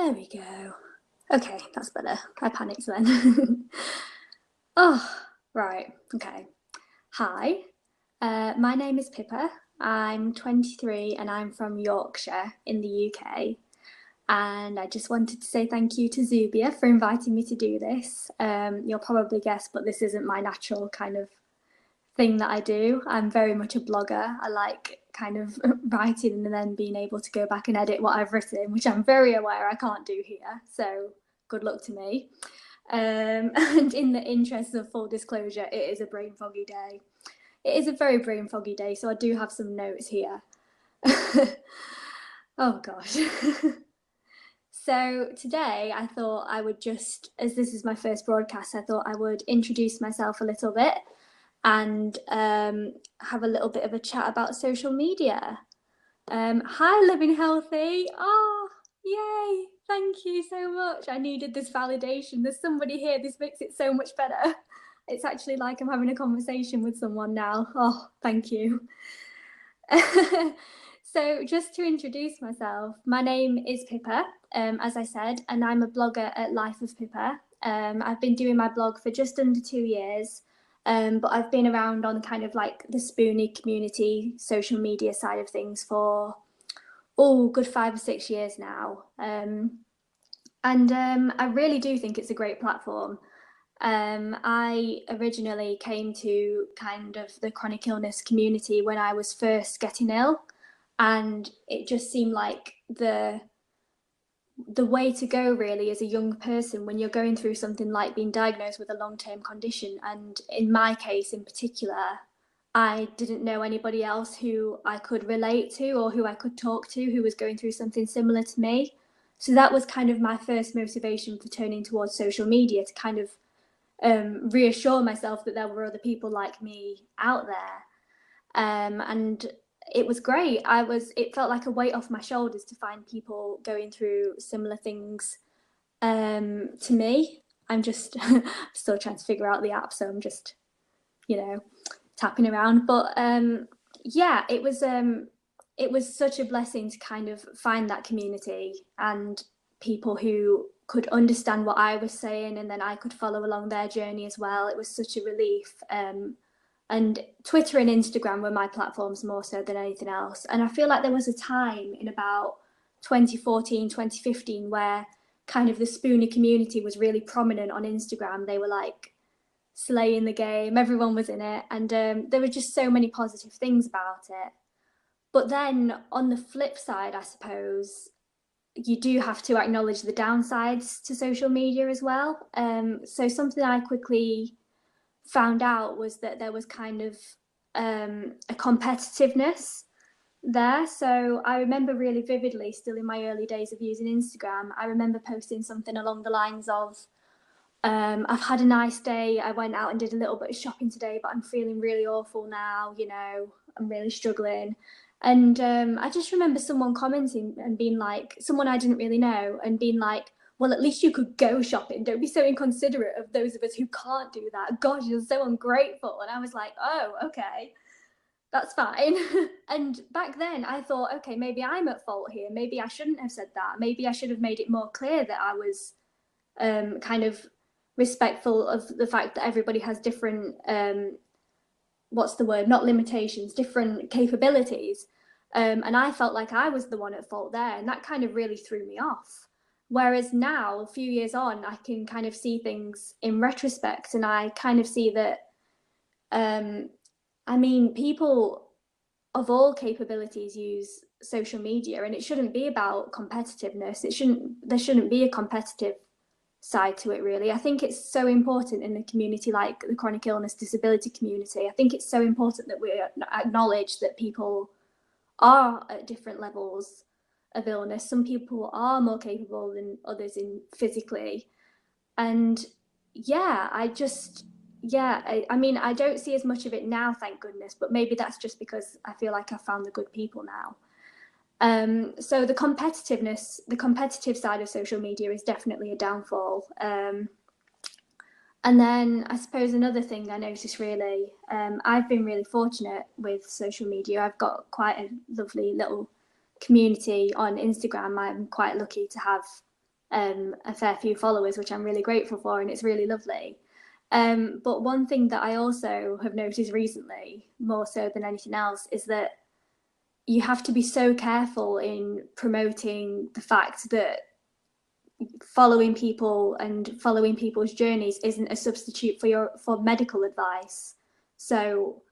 There we go. Okay, that's better. I panicked then. Oh, right. Okay. Hi. My name is Pippa. I'm 23 and I'm from Yorkshire in the UK. And I just wanted to say thank you to Zubia for inviting me to do this. You'll probably guess, but this isn't my natural kind of thing that I do. I'm very much a blogger. I like kind of writing and then being able to go back and edit what I've written, which I'm very aware I can't do here. So good luck to me. And in the interest of full disclosure, it is a brain foggy day. It is a very brain foggy day, so I do have some notes here. Oh gosh. So today I thought I would just, as this is my first broadcast, I thought I would introduce myself a little bit and have a little bit of a chat about social media. Hi, Living Healthy. Oh, yay. Thank you so much. I needed this validation. There's somebody here. This makes it so much better. It's actually like I'm having a conversation with someone now. Oh, thank you. So just to introduce myself, my name is Pippa, as I said, and I'm a blogger at Life of Pippa. I've been doing my blog for just under 2 years, but I've been around on kind of like the Spoonie community social media side of things for, good 5 or 6 years now. I really do think it's a great platform. I originally came to kind of the chronic illness community when I was first getting ill, and it just seemed like the way to go really as a young person when you're going through something like being diagnosed with a long-term condition. And in my case in particular, I didn't know anybody else who I could relate to or who I could talk to who was going through something similar to me. So that was kind of my first motivation for turning towards social media, to kind of reassure myself that there were other people like me out there. And it was great. It felt like a weight off my shoulders to find people going through similar things to me. I'm just still trying to figure out the app, so I'm just, tapping around. But yeah, it was such a blessing to kind of find that community and people who could understand what I was saying, and then I could follow along their journey as well. It was such a relief. And Twitter and Instagram were my platforms more so than anything else. And I feel like there was a time in about 2014, 2015 where kind of the Spoonie community was really prominent on Instagram. They were like slaying the game, everyone was in it, and there were just so many positive things about it. But then on the flip side, I suppose, you do have to acknowledge the downsides to social media as well. So something I quickly found out was that there was kind of a competitiveness there. So I remember really vividly, still in my early days of using Instagram, I remember posting something along the lines of, I've had a nice day, I went out and did a little bit of shopping today, but I'm feeling really awful now, I'm really struggling. And I just remember someone commenting and being like, someone I didn't really know, and being like, well, at least you could go shopping. Don't be so inconsiderate of those of us who can't do that. Gosh, you're so ungrateful. And I was like, oh, okay, that's fine. And back then I thought, okay, maybe I'm at fault here. Maybe I shouldn't have said that. Maybe I should have made it more clear that I was kind of respectful of the fact that everybody has different, what's the word, not limitations, different capabilities. And I felt like I was the one at fault there. And that kind of really threw me off. Whereas now, a few years on, I can kind of see things in retrospect, and I kind of see that, people of all capabilities use social media, and it shouldn't be about competitiveness. There shouldn't be a competitive side to it, really. I think it's so important in a community like the chronic illness disability community. I think it's so important that we acknowledge that people are at different levels of illness. Some people are more capable than others in physically. And yeah, I don't see as much of it now, thank goodness, but maybe that's just because I feel like I've found the good people now. So the competitive side of social media is definitely a downfall. And then I suppose another thing I noticed really, I've been really fortunate with social media. I've got quite a lovely little community on Instagram. I'm quite lucky to have a fair few followers, which I'm really grateful for, and it's really lovely. But one thing that I also have noticed recently, more so than anything else, is that you have to be so careful in promoting the fact that following people and following people's journeys isn't a substitute for medical advice. So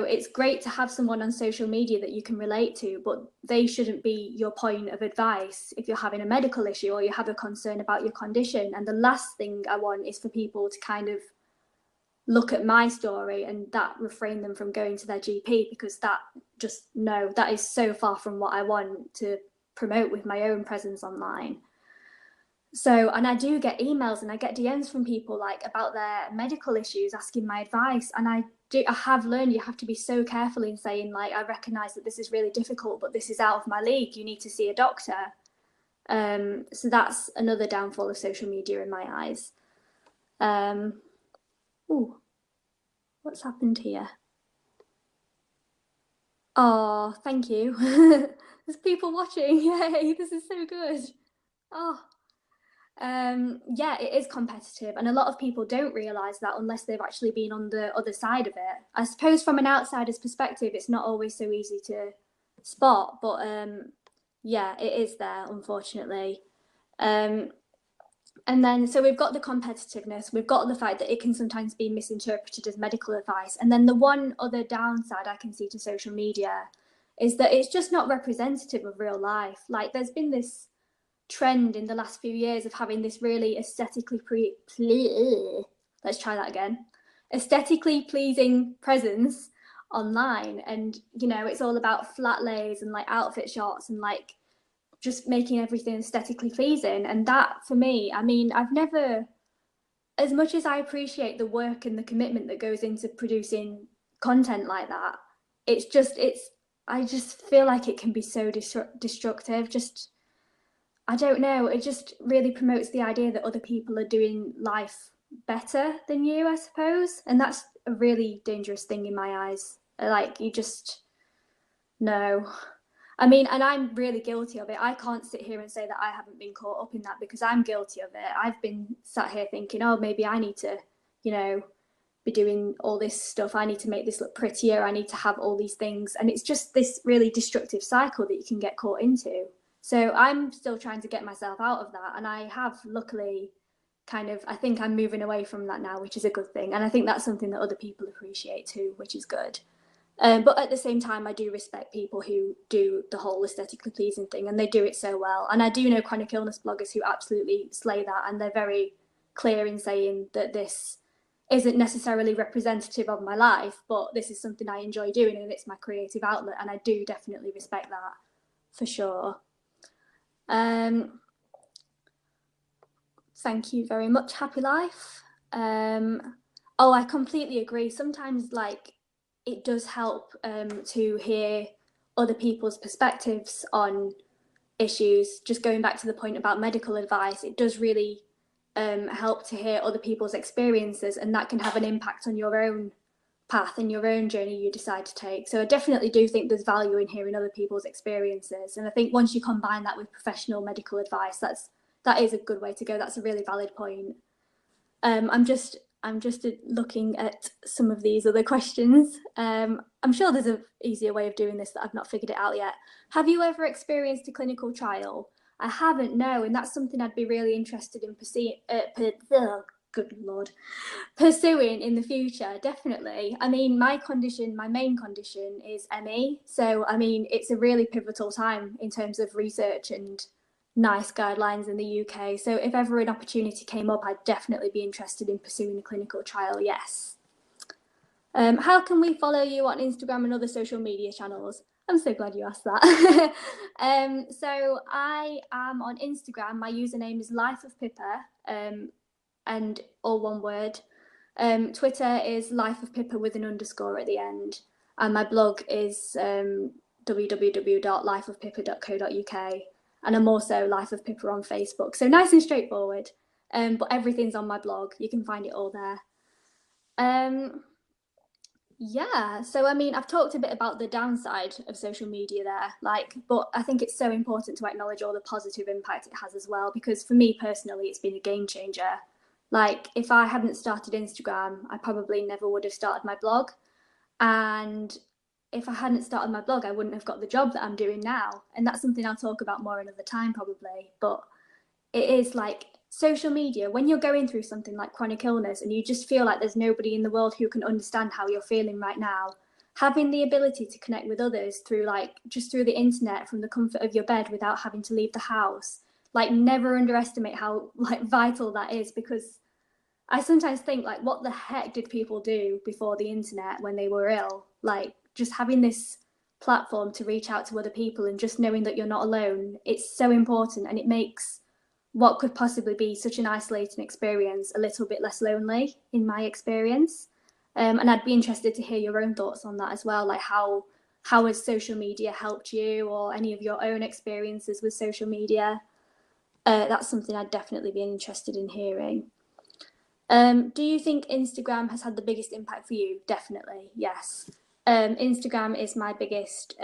it's great to have someone on social media that you can relate to, but they shouldn't be your point of advice if you're having a medical issue or you have a concern about your condition. And the last thing I want is for people to kind of look at my story and that refrain them from going to their GP, because that is so far from what I want to promote with my own presence online. So, and I do get emails and I get DMs from people like about their medical issues, asking my advice. And I have learned you have to be so careful in saying, like, I recognize that this is really difficult, but this is out of my league. You need to see a doctor. So that's another downfall of social media in my eyes. Ooh, what's happened here? Oh, thank you. There's people watching. Yay, this is so good. Oh. Yeah, it is competitive, and a lot of people don't realise that unless they've actually been on the other side of it. I suppose from an outsider's perspective, it's not always so easy to spot, but yeah, it is there, unfortunately. And then, so we've got the competitiveness, we've got the fact that it can sometimes be misinterpreted as medical advice, and then the one other downside I can see to social media is that it's just not representative of real life. Like, there's been this trend in the last few years of having this really aesthetically aesthetically pleasing presence online, and you know, it's all about flat lays and like outfit shots and like just making everything aesthetically pleasing. And that, for me, I mean, I've never, as much as I appreciate the work and the commitment that goes into producing content like that, I just feel like it can be so destructive. I don't know, it just really promotes the idea that other people are doing life better than you, I suppose. And that's a really dangerous thing in my eyes. Like, no. I mean, and I'm really guilty of it. I can't sit here and say that I haven't been caught up in that, because I'm guilty of it. I've been sat here thinking, oh, maybe I need to, you know, be doing all this stuff. I need to make this look prettier. I need to have all these things. And it's just this really destructive cycle that you can get caught into. So I'm still trying to get myself out of that. And I have luckily I think I'm moving away from that now, which is a good thing. And I think that's something that other people appreciate too, which is good. But at the same time, I do respect people who do the whole aesthetically pleasing thing, and they do it so well. And I do know chronic illness bloggers who absolutely slay that, and they're very clear in saying that this isn't necessarily representative of my life, but this is something I enjoy doing and it's my creative outlet. And I do definitely respect that for sure. Thank you very much, Happy Life. Oh, I completely agree. Sometimes, like, it does help to hear other people's perspectives on issues. Just going back to the point about medical advice, it does really help to hear other people's experiences, and that can have an impact on your own path and your own journey you decide to take. So I definitely do think there's value in hearing other people's experiences. And I think once you combine that with professional medical advice, that is a good way to go. That's a really valid point. I'm just looking at some of these other questions. I'm sure there's an easier way of doing this that I've not figured it out yet. Have you ever experienced a clinical trial? I haven't, no, and that's something I'd be really interested in pursuing in the future, definitely. I mean, my main condition is ME, so I mean, it's a really pivotal time in terms of research and nice guidelines in the UK. So if ever an opportunity came up, I'd definitely be interested in pursuing a clinical trial, yes. How can we follow you on Instagram and other social media channels? I'm so glad you asked that. So I am on Instagram. My username is Life of Pippa, and all one word. Twitter is Life of Pippa with an underscore at the end. And my blog is www.lifeofpippa.co.uk. And I'm also Life of Pippa on Facebook. So nice and straightforward. But everything's on my blog. You can find it all there. Yeah, so I mean, I've talked a bit about the downside of social media there, like, but I think it's so important to acknowledge all the positive impact it has as well, because for me personally, it's been a game changer. Like, if I hadn't started Instagram, I probably never would have started my blog. And if I hadn't started my blog, I wouldn't have got the job that I'm doing now. And that's something I'll talk about more another time, probably. But it is like social media, when you're going through something like chronic illness and you just feel like there's nobody in the world who can understand how you're feeling right now, having the ability to connect with others through like just through the internet from the comfort of your bed without having to leave the house, like never underestimate how like vital that is, because I sometimes think like what the heck did people do before the internet when they were ill? Like just having this platform to reach out to other people and just knowing that you're not alone, it's so important, and it makes what could possibly be such an isolating experience a little bit less lonely, in my experience. And I'd be interested to hear your own thoughts on that as well, like how has social media helped you, or any of your own experiences with social media? That's something I'd definitely be interested in hearing. Do you think Instagram has had the biggest impact for you? Definitely, yes. Instagram is my biggest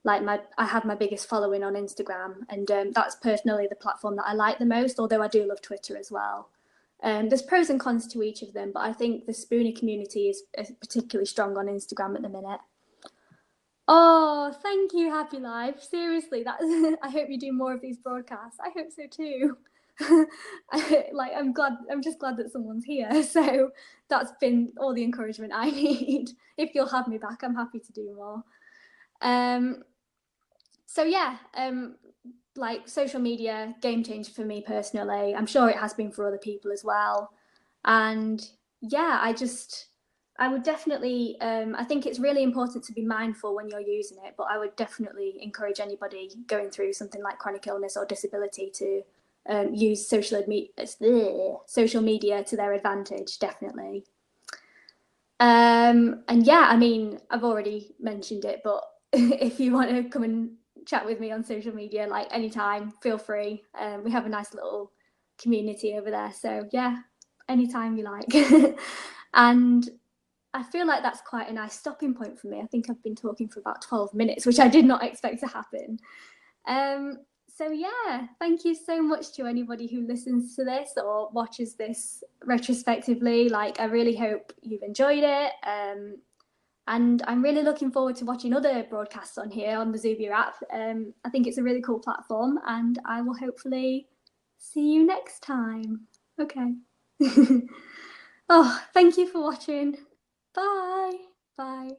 I have my biggest following on Instagram, and that's personally the platform that I like the most, although I do love Twitter as well. There's pros and cons to each of them, but I think the Spoonie community is particularly strong on Instagram at the minute. Oh, thank you, Happy Life. Seriously, that I hope you do more of these broadcasts. I hope so too. I'm just glad that someone's here. So that's been all the encouragement I need. If you'll have me back, I'm happy to do more. So yeah, like social media, game changer for me personally. I'm sure it has been for other people as well. And yeah, I would definitely, I think it's really important to be mindful when you're using it, but I would definitely encourage anybody going through something like chronic illness or disability to use social media to their advantage, definitely. And yeah, I mean, I've already mentioned it, but if you want to come and chat with me on social media, like anytime, feel free. We have a nice little community over there. So yeah, anytime you like. And I feel like that's quite a nice stopping point for me. I think I've been talking for about 12 minutes, which I did not expect to happen. So yeah, thank you so much to anybody who listens to this or watches this retrospectively. Like, I really hope you've enjoyed it. And I'm really looking forward to watching other broadcasts on here on the Zubia app. I think it's a really cool platform, and I will hopefully see you next time. Okay. Oh, thank you for watching. Bye. Bye.